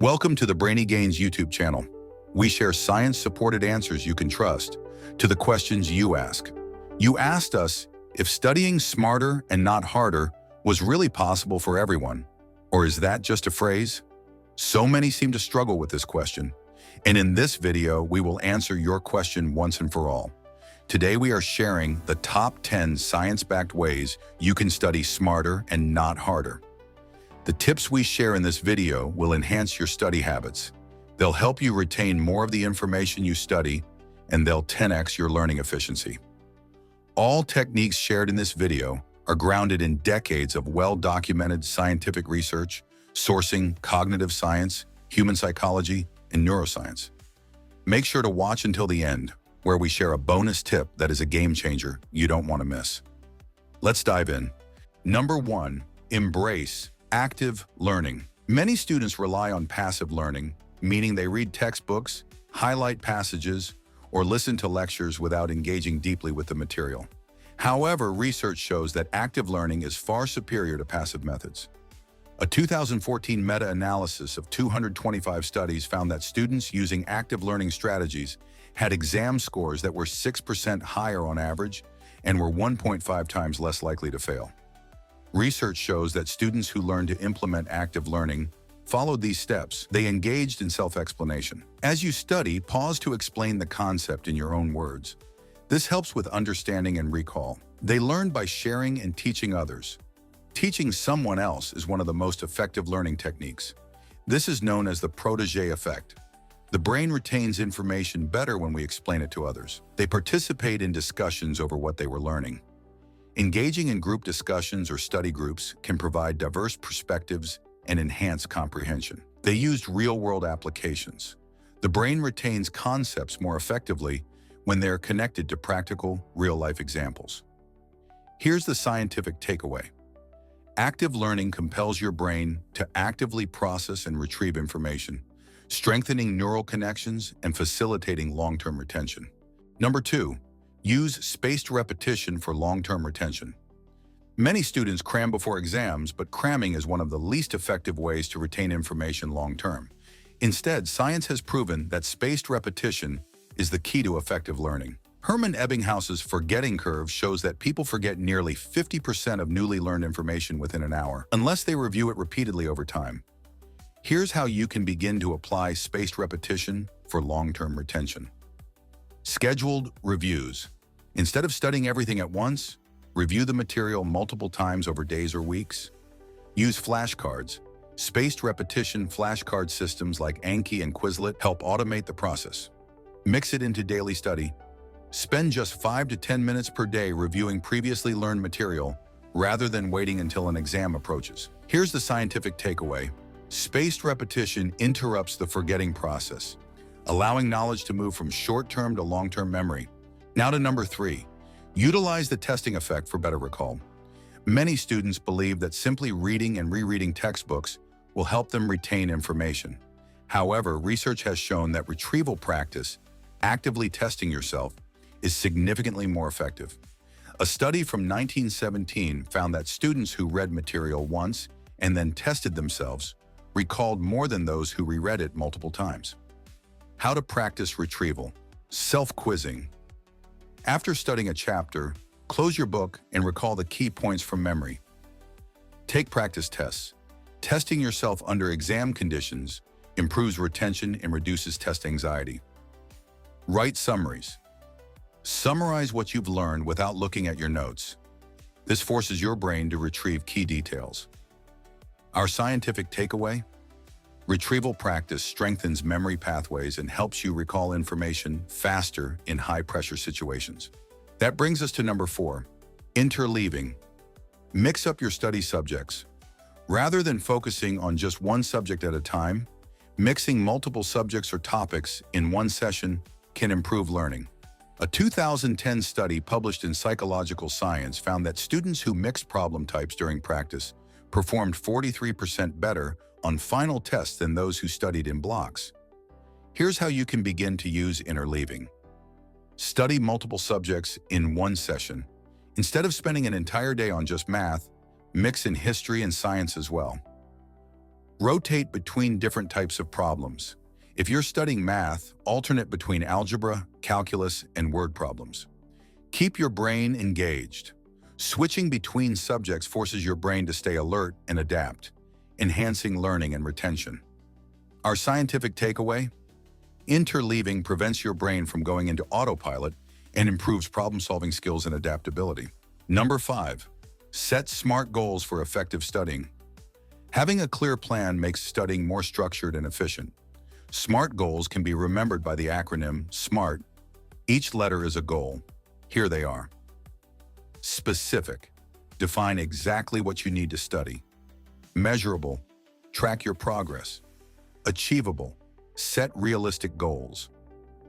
Welcome to the Brainy Gains YouTube channel. We share science-supported answers you can trust to the questions you ask. You asked us if studying smarter and not harder was really possible for everyone, or is that just a phrase? So many seem to struggle with this question, and in this video, we will answer your question once and for all. Today, we are sharing the top 10 science-backed ways you can study smarter and not harder. The tips we share in this video will enhance your study habits. They'll help you retain more of the information you study, and they'll 10x your learning efficiency. All techniques shared in this video are grounded in decades of well-documented scientific research, sourcing cognitive science, human psychology, and neuroscience. Make sure to watch until the end, where we share a bonus tip that is a game changer you don't want to miss. Let's dive in. Number 1, embrace active learning. Many students rely on passive learning, meaning they read textbooks, highlight passages, or listen to lectures without engaging deeply with the material. However, research shows that active learning is far superior to passive methods. A 2014 meta-analysis of 225 studies found that students using active learning strategies had exam scores that were 6% higher on average and were 1.5 times less likely to fail. Research shows that students who learned to implement active learning followed these steps. They engaged in self-explanation. As you study, pause to explain the concept in your own words. This helps with understanding and recall. They learned by sharing and teaching others. Teaching someone else is one of the most effective learning techniques. This is known as the protégé effect. The brain retains information better when we explain it to others. They participate in discussions over what they were learning. Engaging in group discussions or study groups can provide diverse perspectives and enhance comprehension. They used real-world applications. The brain retains concepts more effectively when they're connected to practical, real-life examples. Here's the scientific takeaway. Active learning compels your brain to actively process and retrieve information, strengthening neural connections and facilitating long-term retention. Number 2, use spaced repetition for long-term retention. Many students cram before exams, but cramming is one of the least effective ways to retain information long-term. Instead, science has proven that spaced repetition is the key to effective learning. Hermann Ebbinghaus's forgetting curve shows that people forget nearly 50% of newly learned information within an hour, unless they review it repeatedly over time. Here's how you can begin to apply spaced repetition for long-term retention. Scheduled reviews. Instead of studying everything at once, review the material multiple times over days or weeks. Use flashcards. Spaced repetition flashcard systems like Anki and Quizlet help automate the process. Mix it into daily study. Spend just 5 to 10 minutes per day reviewing previously learned material rather than waiting until an exam approaches. Here's the scientific takeaway. Spaced repetition interrupts the forgetting process, allowing knowledge to move from short-term to long-term memory. Now to number 3, utilize the testing effect for better recall. Many students believe that simply reading and rereading textbooks will help them retain information. However, research has shown that retrieval practice, actively testing yourself, is significantly more effective. A study from 1917 found that students who read material once and then tested themselves recalled more than those who reread it multiple times. How to practice retrieval. Self-quizzing. After studying a chapter, close your book and recall the key points from memory. Take practice tests. Testing yourself under exam conditions improves retention and reduces test anxiety. Write summaries. Summarize what you've learned without looking at your notes. This forces your brain to retrieve key details. Our scientific takeaway? Retrieval practice strengthens memory pathways and helps you recall information faster in high-pressure situations. That brings us to number 4, interleaving. Mix up your study subjects. Rather than focusing on just one subject at a time, mixing multiple subjects or topics in one session can improve learning. A 2010 study published in Psychological Science found that students who mixed problem types during practice performed 43% better on final tests than those who studied in blocks. Here's how you can begin to use interleaving. Study multiple subjects in one session. Instead of spending an entire day on just math, mix in history and science as well. Rotate between different types of problems. If you're studying math, alternate between algebra, calculus, and word problems. Keep your brain engaged. Switching between subjects forces your brain to stay alert and adapt, enhancing learning and retention. Our scientific takeaway? Interleaving prevents your brain from going into autopilot and improves problem-solving skills and adaptability. Number 5. Set SMART goals for effective studying. Having a clear plan makes studying more structured and efficient. SMART goals can be remembered by the acronym SMART. Each letter is a goal. Here they are. Specific. Define exactly what you need to study. Measurable. Track your progress. Achievable. Set realistic goals.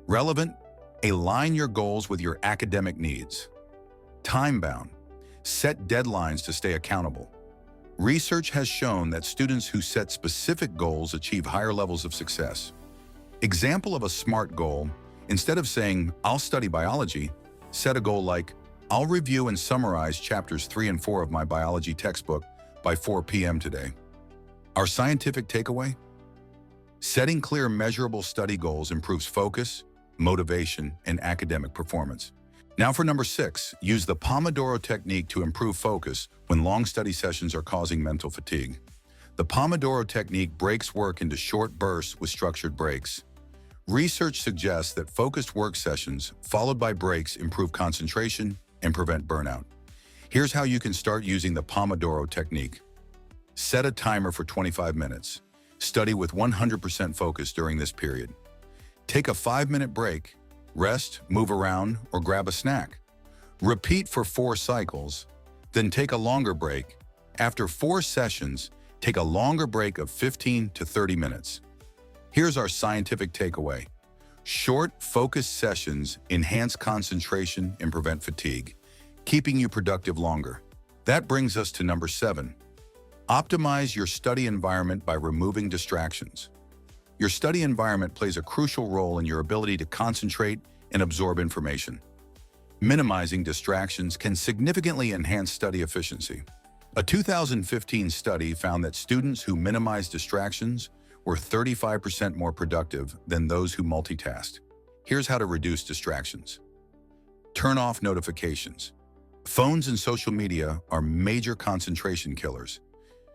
Relevant. Align your goals with your academic needs. Time-bound. Set deadlines to stay accountable. Research has shown that students who set specific goals achieve higher levels of success. Example of a SMART goal: instead of saying, "I'll study biology," set a goal like, "I'll review and summarize chapters 3 and 4 of my biology textbook by 4 p.m. today." Our scientific takeaway? Setting clear, measurable study goals improves focus, motivation, and academic performance. Now for number 6, use the Pomodoro technique to improve focus when long study sessions are causing mental fatigue. The Pomodoro technique breaks work into short bursts with structured breaks. Research suggests that focused work sessions, followed by breaks, improve concentration and prevent burnout. Here's how you can start using the Pomodoro technique. Set a timer for 25 minutes. Study with 100% focus during this period. Take a 5-minute break. Rest, move around, or grab a snack. Repeat for 4 cycles, then take a longer break. After 4 sessions, take a longer break of 15 to 30 minutes. Here's our scientific takeaway. Short, focused sessions enhance concentration and prevent fatigue, keeping you productive longer. That brings us to number 7. Optimize your study environment by removing distractions. Your study environment plays a crucial role in your ability to concentrate and absorb information. Minimizing distractions can significantly enhance study efficiency. A 2015 study found that students who minimized distractions were 35% more productive than those who multitasked. Here's how to reduce distractions. Turn off notifications. Phones and social media are major concentration killers.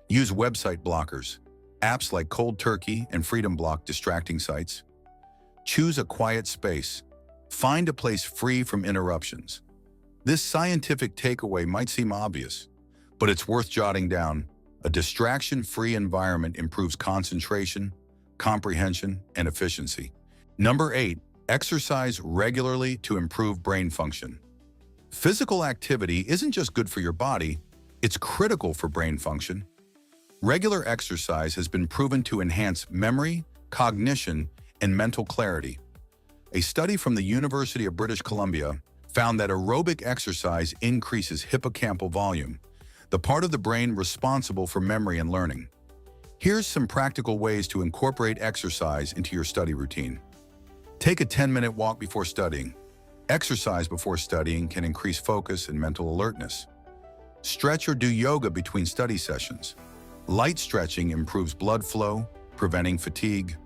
Use website blockers. Apps like Cold Turkey and Freedom block distracting sites. Choose a quiet space. Find a place free from interruptions. This scientific takeaway might seem obvious, but it's worth jotting down. A distraction-free environment improves concentration, comprehension, and efficiency. Number 8, exercise regularly to improve brain function. Physical activity isn't just good for your body, it's critical for brain function. Regular exercise has been proven to enhance memory, cognition, and mental clarity. A study from the University of British Columbia found that aerobic exercise increases hippocampal volume, the part of the brain responsible for memory and learning. Here's some practical ways to incorporate exercise into your study routine. Take a 10-minute walk before studying. Exercise before studying can increase focus and mental alertness. Stretch or do yoga between study sessions. Light stretching improves blood flow, preventing fatigue.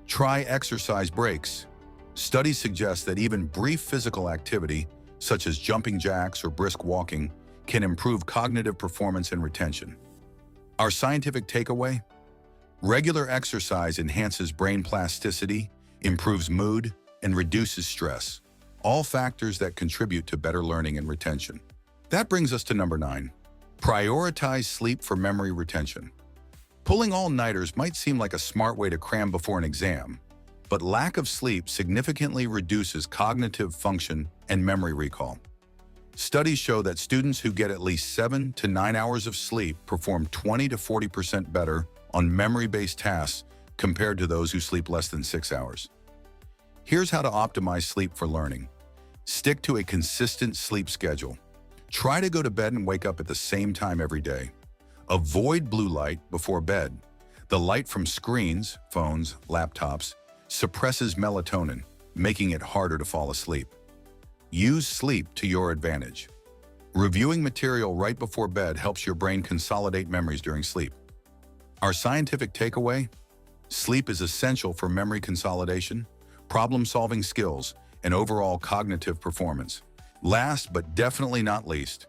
Try exercise breaks. Studies suggest that even brief physical activity, such as jumping jacks or brisk walking, can improve cognitive performance and retention. Our scientific takeaway? Regular exercise enhances brain plasticity, improves mood, and reduces stress, all factors that contribute to better learning and retention. That brings us to number 9. Prioritize sleep for memory retention. Pulling all-nighters might seem like a smart way to cram before an exam, but lack of sleep significantly reduces cognitive function and memory recall. Studies show that students who get at least 7 to 9 hours of sleep perform 20 to 40% better on memory-based tasks compared to those who sleep less than 6 hours. Here's how to optimize sleep for learning. Stick to a consistent sleep schedule. Try to go to bed and wake up at the same time every day. Avoid blue light before bed. The light from screens, phones, laptops, suppresses melatonin, making it harder to fall asleep. Use sleep to your advantage. Reviewing material right before bed helps your brain consolidate memories during sleep. Our scientific takeaway? Sleep is essential for memory consolidation, problem-solving skills, and overall cognitive performance. Last but definitely not least,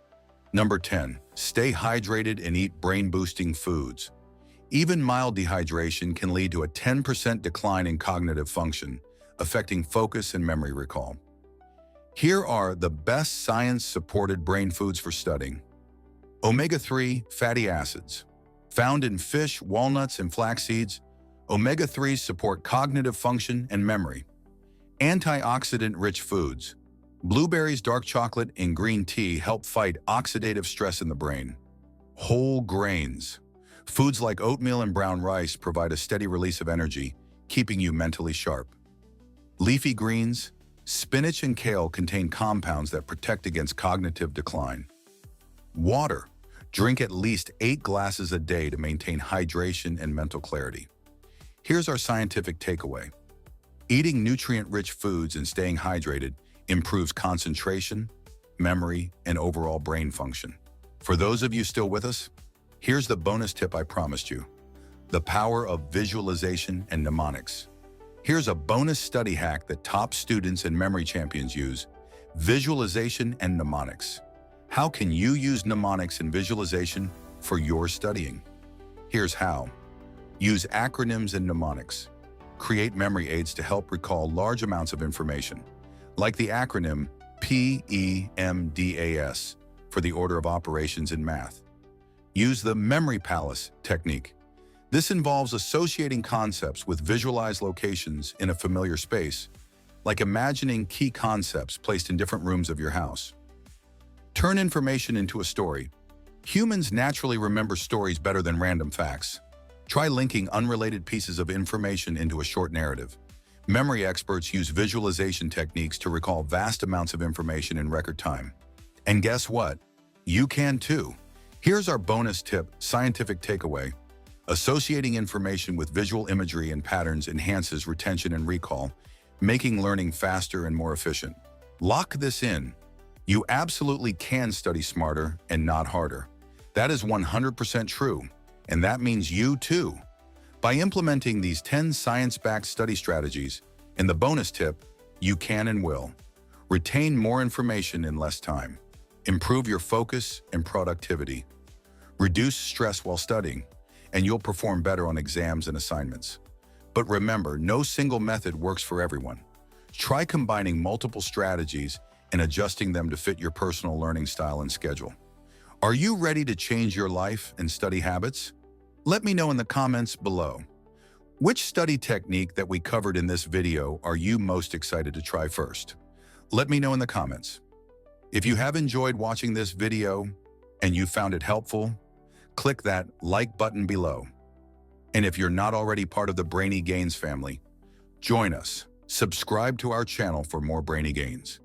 number 10, stay hydrated and eat brain-boosting foods. Even mild dehydration can lead to a 10% decline in cognitive function, affecting focus and memory recall. Here are the best science-supported brain foods for studying. Omega-3 fatty acids. Found in fish, walnuts, and flax seeds, omega-3s support cognitive function and memory. Antioxidant-rich foods. Blueberries, dark chocolate, and green tea help fight oxidative stress in the brain. Whole grains. Foods like oatmeal and brown rice provide a steady release of energy, keeping you mentally sharp. Leafy greens. Spinach and kale contain compounds that protect against cognitive decline. Water. Drink at least 8 glasses a day to maintain hydration and mental clarity. Here's our scientific takeaway. Eating nutrient-rich foods and staying hydrated improves concentration, memory, and overall brain function. For those of you still with us, here's the bonus tip I promised you: the power of visualization and mnemonics. Here's a bonus study hack that top students and memory champions use: visualization and mnemonics. How can you use mnemonics and visualization for your studying? Here's how. Use acronyms and mnemonics. Create memory aids to help recall large amounts of information, like the acronym PEMDAS for the order of operations in math. Use the memory palace technique. This involves associating concepts with visualized locations in a familiar space, like imagining key concepts placed in different rooms of your house. Turn information into a story. Humans naturally remember stories better than random facts. Try linking unrelated pieces of information into a short narrative. Memory experts use visualization techniques to recall vast amounts of information in record time. And guess what? You can too. Here's our bonus tip, scientific takeaway. Associating information with visual imagery and patterns enhances retention and recall, making learning faster and more efficient. Lock this in. You absolutely can study smarter and not harder. That is 100% true, and that means you too. By implementing these 10 science-backed study strategies and the bonus tip, you can and will retain more information in less time, improve your focus and productivity, reduce stress while studying, and you'll perform better on exams and assignments. But remember, no single method works for everyone. Try combining multiple strategies and adjusting them to fit your personal learning style and schedule. Are you ready to change your life and study habits? Let me know in the comments below. Which study technique that we covered in this video are you most excited to try first? Let me know in the comments. If you have enjoyed watching this video and you found it helpful, click that like button below. And if you're not already part of the Brainy Gains family, join us. Subscribe to our channel for more Brainy Gains.